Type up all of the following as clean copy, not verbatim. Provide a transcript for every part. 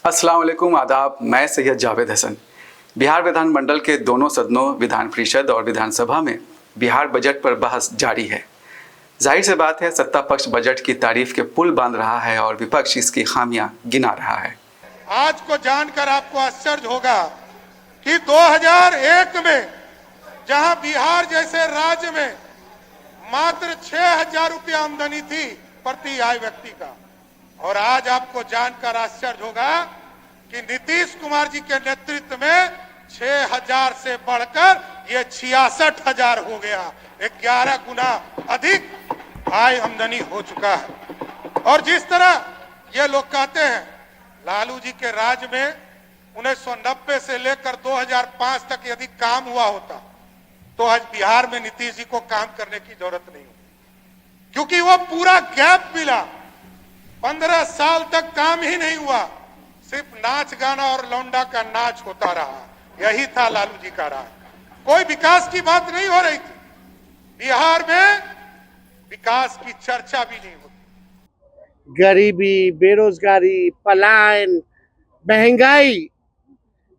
अस्सलाम वालेकुम, आदाब। मैं सैयद जावेद हसन। बिहार विधानमंडल के दोनों सदनों विधान परिषद और विधानसभा में बिहार बजट पर बहस जारी है। जाहिर सी बात है, सत्ता पक्ष बजट की तारीफ के पुल बांध रहा है और विपक्ष इसकी खामियां गिना रहा है। आज को जानकर आपको आश्चर्य होगा कि 2001 में जहां बिहार जैसे राज्य में मात्र 6,000 रुपया आमदनी थी प्रति आय व्यक्ति का, और आज आपको जानकर आश्चर्य होगा कि नीतीश कुमार जी के नेतृत्व में 6,000 से बढ़कर ये 66,000 हो गया। 11 गुना अधिक आय आमदनी हो चुका है। और जिस तरह ये लोग कहते हैं लालू जी के राज में 1990 से लेकर 2005 तक यदि काम हुआ होता तो आज बिहार में नीतीश जी को काम करने की जरूरत नहीं होती, क्योंकि वो पूरा गैप मिला। 15 साल तक काम ही नहीं हुआ, सिर्फ नाच गाना और लौंडा का नाच होता रहा। यही था लालू जी का राज। कोई विकास की बात नहीं हो रही थी, बिहार में विकास की चर्चा भी नहीं होती। गरीबी, बेरोजगारी, पलायन, महंगाई,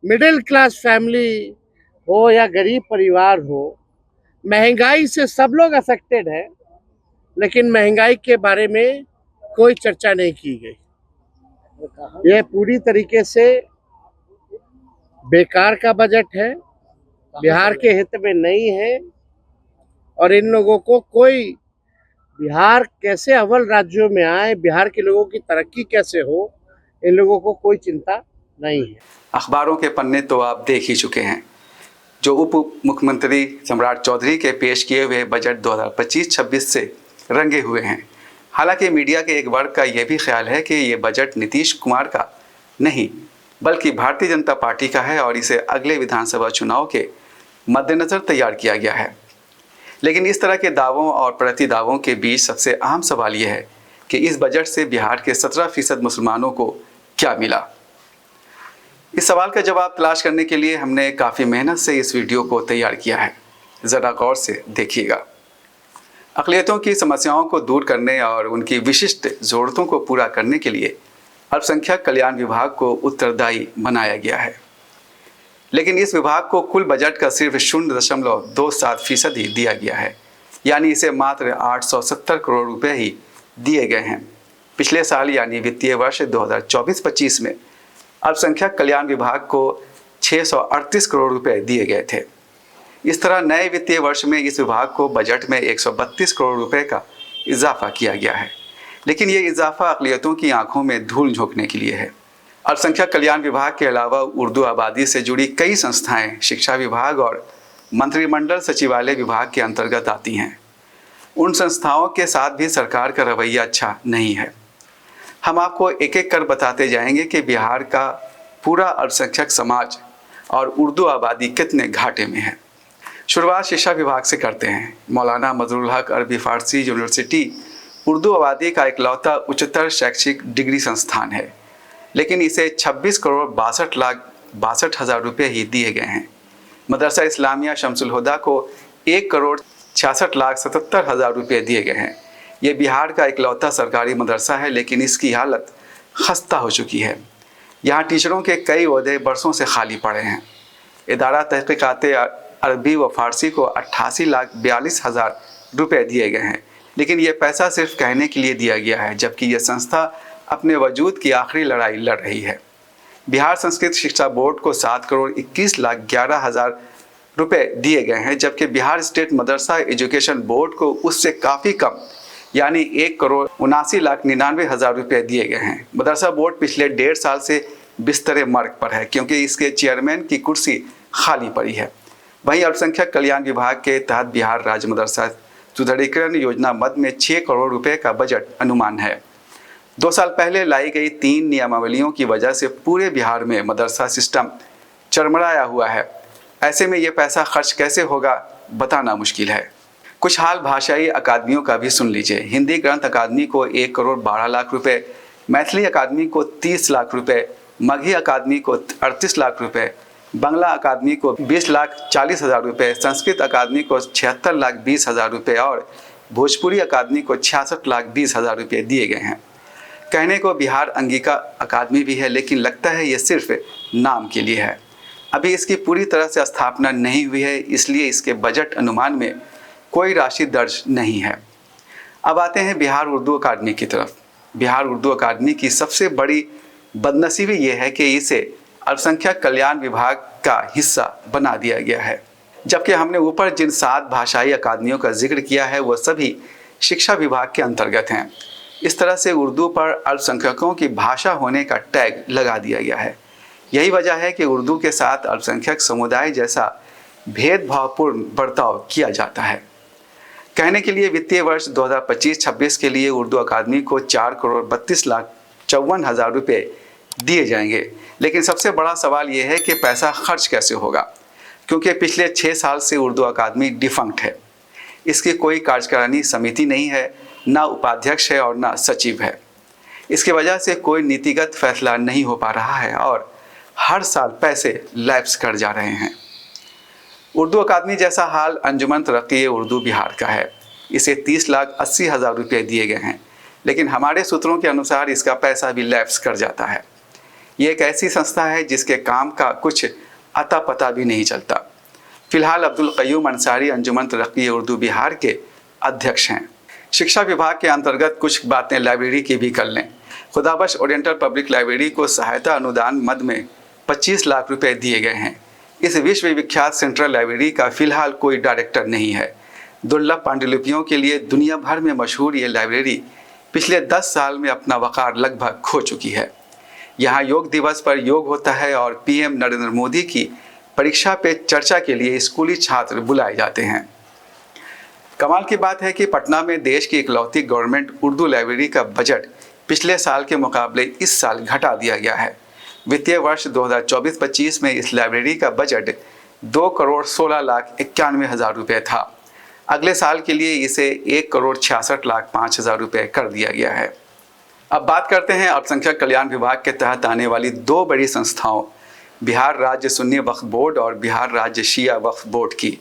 मिडिल क्लास फैमिली हो या गरीब परिवार हो, महंगाई से सब लोग अफेक्टेड है, लेकिन महंगाई के बारे में कोई चर्चा नहीं की गई। यह पूरी तरीके से बेकार का बजट है, बिहार के हित में नहीं है, और इन लोगों को कोई बिहार कैसे अव्वल राज्यों में आए, बिहार के लोगों की तरक्की कैसे हो, इन लोगों को कोई चिंता नहीं है। अखबारों के पन्ने तो आप देख ही चुके हैं। जो उप मुख्यमंत्री सम्राट चौधरी के पेश किए हुए बजट 2025-26 से रंगे हुए हैं। हालांकि मीडिया के एक वर्ग का यह भी ख्याल है कि ये बजट नीतीश कुमार का नहीं बल्कि भारतीय जनता पार्टी का है और इसे अगले विधानसभा चुनाव के मद्देनज़र तैयार किया गया है। लेकिन इस तरह के दावों और प्रति दावों के बीच सबसे अहम सवाल यह है कि इस बजट से बिहार के 17% मुसलमानों को क्या मिला। इस सवाल का जवाब तलाश करने के लिए हमने काफ़ी मेहनत से इस वीडियो को तैयार किया है। ज़रा गौर से देखिएगा। अक़लियतों की समस्याओं को दूर करने और उनकी विशिष्ट ज़रूरतों को पूरा करने के लिए अल्पसंख्यक कल्याण विभाग को उत्तरदायी बनाया गया है। लेकिन इस विभाग को कुल बजट का सिर्फ 0.27% ही दिया गया है, यानी इसे मात्र 870 करोड़ रुपए ही दिए गए हैं। पिछले साल यानी वित्तीय वर्ष 2024-25 में अल्पसंख्यक कल्याण विभाग को 638 करोड़ रुपए दिए गए थे। इस तरह नए वित्तीय वर्ष में इस विभाग को बजट में 132 करोड़ रुपए का इजाफा किया गया है। लेकिन ये इजाफा अक़लियतों की आंखों में धूल झोंकने के लिए है। अल्पसंख्यक कल्याण विभाग के अलावा उर्दू आबादी से जुड़ी कई संस्थाएं शिक्षा विभाग और मंत्रिमंडल सचिवालय विभाग के अंतर्गत आती हैं। उन संस्थाओं के साथ भी सरकार का रवैया अच्छा नहीं है। हम आपको एक एक कर बताते जाएंगे कि बिहार का पूरा अल्पसंख्यक समाज और उर्दू आबादी कितने घाटे में है। शुरुआत शिक्षा विभाग से करते हैं। मौलाना मजरूल हक अरबी फ़ारसी यूनिवर्सिटी उर्दू आबादी का इकलौता उच्चतर शैक्षिक डिग्री संस्थान है, लेकिन इसे 26 करोड़ 62,62,000 रुपये ही दिए गए हैं। मदरसा इस्लामिया शमसुल हुदा को 1 करोड़ 66,77,000 रुपये दिए गए हैं। ये बिहार का इकलौता सरकारी मदरसा है, लेकिन इसकी हालत खस्ता हो चुकी है। यहाँ टीचरों के कई ओहदे बरसों से खाली पड़े हैं। इदारा तहक़ीक़ात अरबी व फ़ारसी को 88,42,000 रुपये दिए गए हैं, लेकिन ये पैसा सिर्फ कहने के लिए दिया गया है, जबकि ये संस्था अपने वजूद की आखिरी लड़ाई लड़ रही है। बिहार संस्कृत शिक्षा बोर्ड को 7 करोड़ 21,11,000 रुपये दिए गए हैं, जबकि बिहार स्टेट मदरसा एजुकेशन बोर्ड को उससे काफ़ी कम यानी 1 करोड़ 79,99,000 रुपये दिए गए हैं। मदरसा बोर्ड पिछले 1.5 साल से बिस्तरे मर्ग पर है, क्योंकि इसके चेयरमैन की कुर्सी खाली पड़ी है। वहीं अल्पसंख्यक कल्याण विभाग के तहत बिहार राज्य मदरसा सुदृढ़ीकरण योजना मद में 6 करोड़ रुपए का बजट अनुमान है। 2 साल पहले लाई गई 3 नियमावलियों की वजह से पूरे बिहार में मदरसा सिस्टम चरमराया हुआ है। ऐसे में ये पैसा खर्च कैसे होगा बताना मुश्किल है। कुछ हाल भाषाई अकादमियों का भी सुन लीजिए। हिंदी ग्रंथ अकादमी को 1 करोड़ 12 लाख रुपए, मैथिली अकादमी को 30 लाख रुपए, मगही अकादमी को 38 लाख रुपए, बांग्ला अकादमी को 20,40,000 रुपये, संस्कृत अकादमी को 76,20,000 रुपये और भोजपुरी अकादमी को 66,20,000 रुपये दिए गए हैं। कहने को बिहार अंगिका अकादमी भी है, लेकिन लगता है ये सिर्फ नाम के लिए है। अभी इसकी पूरी तरह से स्थापना नहीं हुई है, इसलिए इसके बजट अनुमान में कोई राशि दर्ज नहीं है। अब आते हैं बिहार उर्दू अकादमी की तरफ। बिहार उर्दू अकादमी की सबसे बड़ी बदनसीबी ये है कि इसे अल्पसंख्यक कल्याण विभाग का हिस्सा बना दिया गया है, जबकि हमने ऊपर जिन 7 भाषाई अकादमियों का जिक्र किया है वो सभी शिक्षा विभाग के अंतर्गत हैं। इस तरह से उर्दू पर अल्पसंख्यकों की भाषा होने का टैग लगा दिया गया है। यही वजह है कि उर्दू के साथ अल्पसंख्यक समुदाय जैसा भेदभावपूर्ण बर्ताव किया जाता है। कहने के लिए वित्तीय वर्ष 2025-26 के लिए उर्दू अकादमी को 4,32,54,000 रुपये दिए जाएंगे, लेकिन सबसे बड़ा सवाल ये है कि पैसा खर्च कैसे होगा, क्योंकि पिछले 6 साल से उर्दू अकादमी डिफंक्ट है। इसकी कोई कार्यकारिणी समिति नहीं है, ना उपाध्यक्ष है और ना सचिव है। इसकी वजह से कोई नीतिगत फैसला नहीं हो पा रहा है और हर साल पैसे लैप्स कर जा रहे हैं। उर्दू अकादमी जैसा हाल अंजुमन तरक्की उर्दू बिहार का है। इसे 30,80,000 रुपये दिए गए हैं, लेकिन हमारे सूत्रों के अनुसार इसका पैसा भी लैप्स कर जाता है। ये एक ऐसी संस्था है जिसके काम का कुछ अता पता भी नहीं चलता। फिलहाल अब्दुल क़य्यूम अंसारी अंजुमन तरक्की उर्दू बिहार के अध्यक्ष हैं। शिक्षा विभाग के अंतर्गत कुछ बातें लाइब्रेरी की भी कर लें। खुदाबख्श ओरिएंटल पब्लिक लाइब्रेरी को सहायता अनुदान मद में 25 लाख रुपए दिए गए हैं। इस विश्वविख्यात सेंट्रल लाइब्रेरी का फिलहाल कोई डायरेक्टर नहीं है। दुर्लभ पांडुलिपियों के लिए दुनिया भर में मशहूर ये लाइब्रेरी पिछले 10 साल में अपना वक़ार लगभग खो चुकी है। यहाँ योग दिवस पर योग होता है और पीएम नरेंद्र मोदी की परीक्षा पे चर्चा के लिए स्कूली छात्र बुलाए जाते हैं। कमाल की बात है कि पटना में देश की इकलौती गवर्नमेंट उर्दू लाइब्रेरी का बजट पिछले साल के मुकाबले इस साल घटा दिया गया है। वित्तीय वर्ष 2024-25 में इस लाइब्रेरी का बजट 2,16,91,000 रुपये था। अगले साल के लिए इसे 1,66,05,000 रुपये कर दिया गया है। अब बात करते हैं अल्पसंख्यक कल्याण विभाग के तहत आने वाली 2 बड़ी संस्थाओं, बिहार राज्य सुन्नी वक्फ बोर्ड और बिहार राज्य शिया वक्फ बोर्ड की।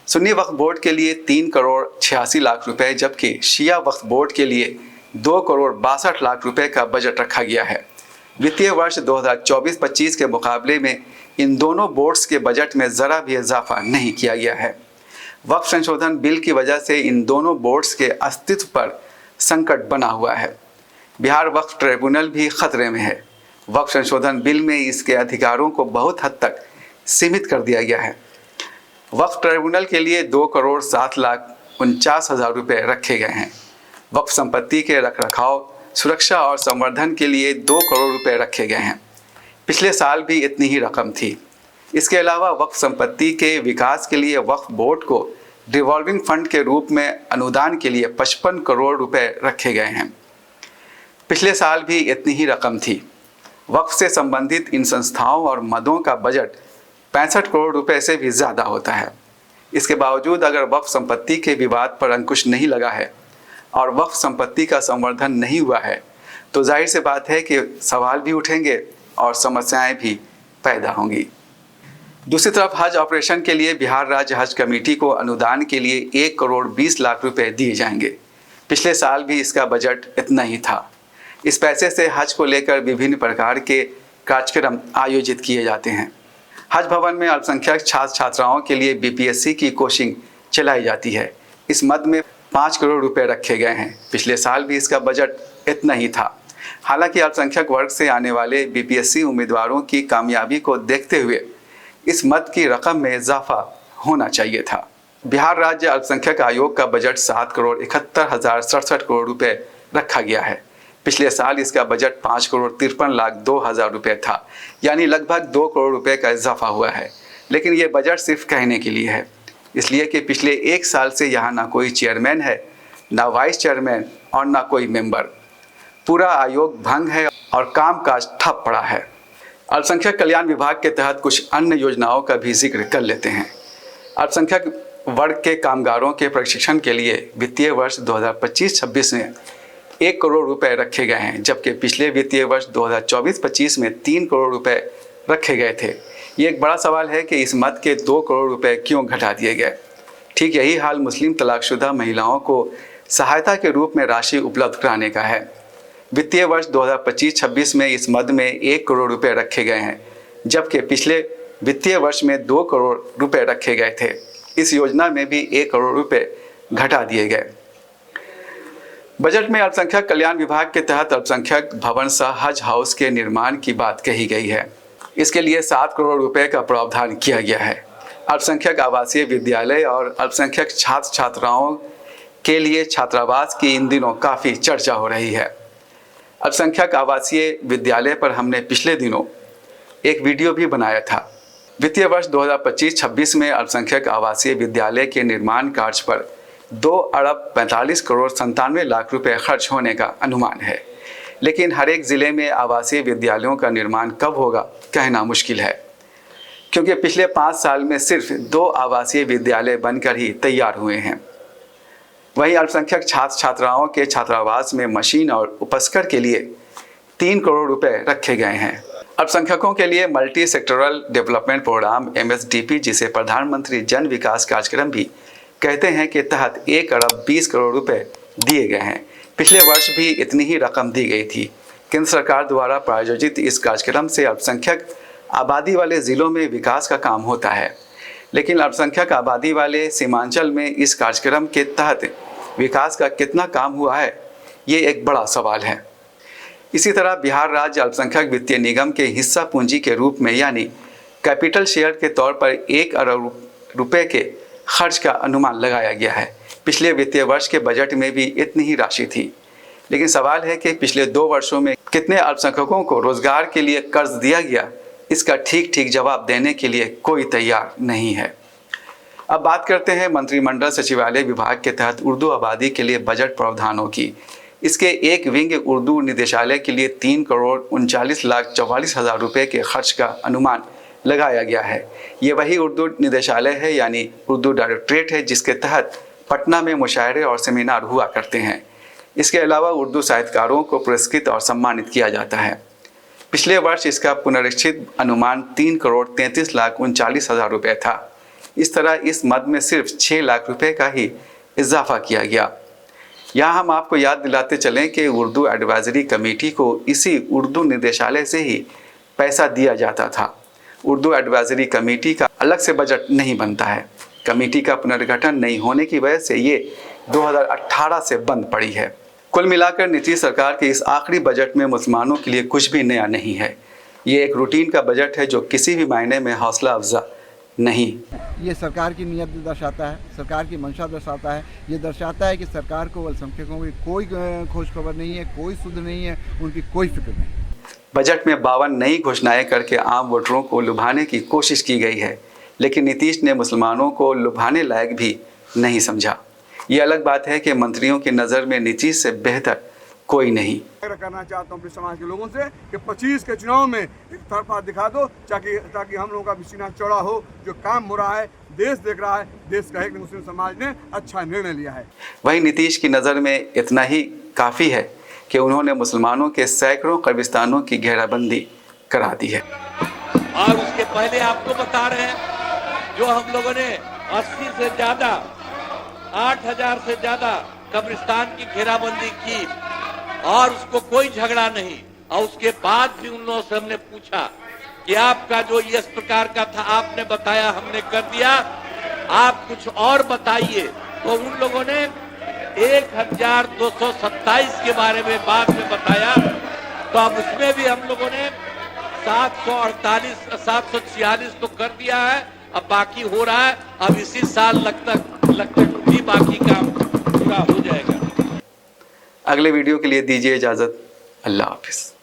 सुन्नी वक्फ बोर्ड के लिए 3,86,00,000 रुपये, जबकि शिया वक्फ बोर्ड के लिए 2,62,00,000 रुपये का बजट रखा गया है। वित्तीय वर्ष 2024-25 के मुकाबले में इन दोनों बोर्ड्स के बजट में ज़रा भी इजाफा नहीं किया गया है। वक्फ संशोधन बिल की वजह से इन दोनों बोर्ड्स के अस्तित्व पर संकट बना हुआ है। बिहार वक्फ ट्रिब्यूनल भी खतरे में है। वक्फ संशोधन बिल में इसके अधिकारों को बहुत हद तक सीमित कर दिया गया है। वक्फ ट्रिब्यूनल के लिए 2,07,49,000 रुपये रखे गए हैं। वक्फ संपत्ति के रखरखाव, सुरक्षा और संवर्धन के लिए 2 करोड़ रुपए रखे गए हैं। पिछले साल भी इतनी ही रकम थी। इसके अलावा वक्फ संपत्ति के विकास के लिए वक्फ बोर्ड को रिवॉल्विंग फंड के रूप में अनुदान के लिए 55 करोड़ रुपए रखे गए हैं। पिछले साल भी इतनी ही रकम थी। वक्फ से संबंधित इन संस्थाओं और मदों का बजट 65 करोड़ रुपए से भी ज़्यादा होता है। इसके बावजूद अगर वक्फ संपत्ति के विवाद पर अंकुश नहीं लगा है और वक्फ संपत्ति का संवर्धन नहीं हुआ है, तो जाहिर सी बात है कि सवाल भी उठेंगे और समस्याएं भी पैदा होंगी। दूसरी तरफ हज ऑपरेशन के लिए बिहार राज्य हज कमेटी को अनुदान के लिए 1,20,00,000 रुपए दिए जाएंगे। पिछले साल भी इसका बजट इतना ही था। इस पैसे से हज को लेकर विभिन्न प्रकार के कार्यक्रम आयोजित किए जाते हैं। हज भवन में अल्पसंख्यक छात्र छात्राओं के लिए बीपीएससी की कोचिंग चलाई जाती है। इस मद में 5 करोड़ रुपए रखे गए हैं। पिछले साल भी इसका बजट इतना ही था। हालांकि अल्पसंख्यक वर्ग से आने वाले बीपीएससी उम्मीदवारों की कामयाबी को देखते हुए इस मद की रकम में इजाफा होना चाहिए था। बिहार राज्य अल्पसंख्यक आयोग का बजट 7,71,67 करोड़ रुपए रखा गया है। पिछले साल इसका बजट 5,53,02,000 रुपये था, यानी लगभग 2 करोड़ रुपए का इजाफा हुआ है। लेकिन ये बजट सिर्फ कहने के लिए है, इसलिए कि पिछले 1 साल से यहाँ ना कोई चेयरमैन है, ना वाइस चेयरमैन और ना कोई मेंबर। पूरा आयोग भंग है और कामकाज ठप पड़ा है। अल्पसंख्यक कल्याण विभाग के तहत कुछ अन्य योजनाओं का भी जिक्र कर लेते हैं। अल्पसंख्यक वर्ग के कामगारों के प्रशिक्षण के लिए वित्तीय वर्ष 2025-26 में 1 करोड़ रुपए रखे गए हैं, जबकि पिछले वित्तीय वर्ष 2024-25 में 3 करोड़ रुपए रखे गए थे। ये एक बड़ा सवाल है कि इस मद के 2 करोड़ रुपए क्यों घटा दिए गए। ठीक यही हाल मुस्लिम तलाकशुदा महिलाओं को सहायता के रूप में राशि उपलब्ध कराने का है। वित्तीय वर्ष 2025-26 में इस मद में 1 करोड़ रुपए रखे गए हैं, जबकि पिछले वित्तीय वर्ष में 2 करोड़ रुपए रखे गए थे। इस योजना में भी 1 करोड़ रुपए घटा दिए गए। बजट में अल्पसंख्यक कल्याण विभाग के तहत अल्पसंख्यक भवन सह हज हाउस के निर्माण की बात कही गई है। इसके लिए 7 करोड़ रुपए का प्रावधान किया गया है। अल्पसंख्यक आवासीय विद्यालय और अल्पसंख्यक छात्र छात्राओं के लिए छात्रावास की इन दिनों काफ़ी चर्चा हो रही है। अल्पसंख्यक आवासीय विद्यालय पर हमने पिछले दिनों एक वीडियो भी बनाया था। वित्तीय वर्ष 2025-26 में अल्पसंख्यक आवासीय विद्यालय के निर्माण कार्य पर 2,45,97,97 रुपए खर्च होने का अनुमान है, लेकिन हर एक ज़िले में आवासीय विद्यालयों का निर्माण कब होगा कहना मुश्किल है, क्योंकि पिछले 5 साल में सिर्फ 2 आवासीय विद्यालय बनकर ही तैयार हुए हैं। वहीं अल्पसंख्यक छात्र छात्राओं के छात्रावास में मशीन और उपस्कर के लिए 3 करोड़ रुपए रखे गए हैं। अल्पसंख्यकों के लिए multi sectoral development programme MSDP, जिसे प्रधानमंत्री जन विकास कार्यक्रम भी कहते हैं, के तहत 1 अरब 20 करोड़ रुपए दिए गए हैं। पिछले वर्ष भी इतनी ही रकम दी गई थी। केंद्र सरकार द्वारा प्रायोजित इस कार्यक्रम से अल्पसंख्यक आबादी वाले ज़िलों में विकास का काम होता है, लेकिन अल्पसंख्यक आबादी वाले सीमांचल में इस कार्यक्रम के तहत विकास का कितना काम हुआ है, ये एक बड़ा सवाल है। इसी तरह बिहार राज्य अल्पसंख्यक वित्तीय निगम के हिस्सा पूंजी के रूप में यानी कैपिटल शेयर के तौर पर 1 अरब रुपए के खर्च का अनुमान लगाया गया है। पिछले वित्तीय वर्ष के बजट में भी इतनी ही राशि थी, लेकिन सवाल है कि पिछले 2 वर्षों में कितने अल्पसंख्यकों को रोजगार के लिए कर्ज दिया गया, इसका ठीक जवाब देने के लिए कोई तैयार नहीं है। अब बात करते हैं मंत्रिमंडल सचिवालय विभाग के तहत उर्दू आबादी के लिए बजट प्रावधानों की। इसके एक विंग उर्दू निदेशालय के लिए 3,39,44,000 रुपए के खर्च का अनुमान लगाया गया है। ये वही उर्दू निदेशालय है यानी उर्दू डायरेक्टरेट है, जिसके तहत पटना में मुशायरे और सेमिनार हुआ करते हैं। इसके अलावा उर्दू साहित्यकारों को पुरस्कृत और सम्मानित किया जाता है। पिछले वर्ष इसका पुनरीक्षित अनुमान 3,33,39,000 रुपये था। इस तरह इस मद में सिर्फ 6 लाख रुपए का ही इजाफा किया गया। यहाँ हम आपको याद दिलाते चलें कि उर्दू एडवाइजरी कमेटी को इसी उर्दू निदेशालय से ही पैसा दिया जाता था। उर्दू एडवाइजरी कमेटी का अलग से बजट नहीं बनता है। कमेटी का पुनर्गठन नहीं होने की वजह से ये 2018 से बंद पड़ी है। कुल मिलाकर नीतीश सरकार के इस आखिरी बजट में मुसलमानों के लिए कुछ भी नया नहीं है। ये एक रूटीन का बजट है जो किसी भी मायने में हौसला अफजा नहीं। ये सरकार की नीयत दर्शाता है, सरकार की मंशा दर्शाता है। ये दर्शाता है कि सरकार को अल्पसंख्यकों की कोई खोज खबर नहीं है, कोई सुध नहीं है, उनकी कोई फिक्र नहीं। बजट में 52 नई घोषणाएं करके आम वोटरों को लुभाने की कोशिश की गई है, लेकिन नीतीश ने मुसलमानों को लुभाने लायक भी नहीं समझा। ये अलग बात है कि मंत्रियों की नज़र में नीतीश से बेहतर कोई नहीं। करना चाहता हूँ अपने समाज के लोगों से कि 25 के चुनाव में एक तरफा दिखा दो ताकि हम लोगों का भी सीना चौड़ा हो। जो काम हो रहा है देश देख रहा है, देश कहे कि मुस्लिम समाज ने अच्छा निर्णय लिया है। वहीं नीतीश की नज़र में इतना ही काफ़ी है कि उन्होंने मुसलमानों के सैकड़ों कब्रिस्तानों की घेराबंदी करा दी है। और उसके पहले आपको बता रहे हैं, जो हम लोगों ने 80 से ज़्यादा 8,000 से ज़्यादा कब्रिस्तान की घेराबंदी की और उसको कोई झगड़ा नहीं, और उसके बाद भी उन लोगों से हमने पूछा कि आपका जो इस प्रकार का था आपने बताया, हमने कर दिया, आप कुछ और बताइए। तो उन लोगों ने 1,227 के बारे में बाद में बताया। तो अब उसमें भी हम लोगों ने 746 तो कर दिया है, अब बाकी हो रहा है। अब इसी साल लगता भी बाकी काम पूरा हो जाएगा। अगले वीडियो के लिए दीजिए इजाज़त। अल्लाह हाफिज़।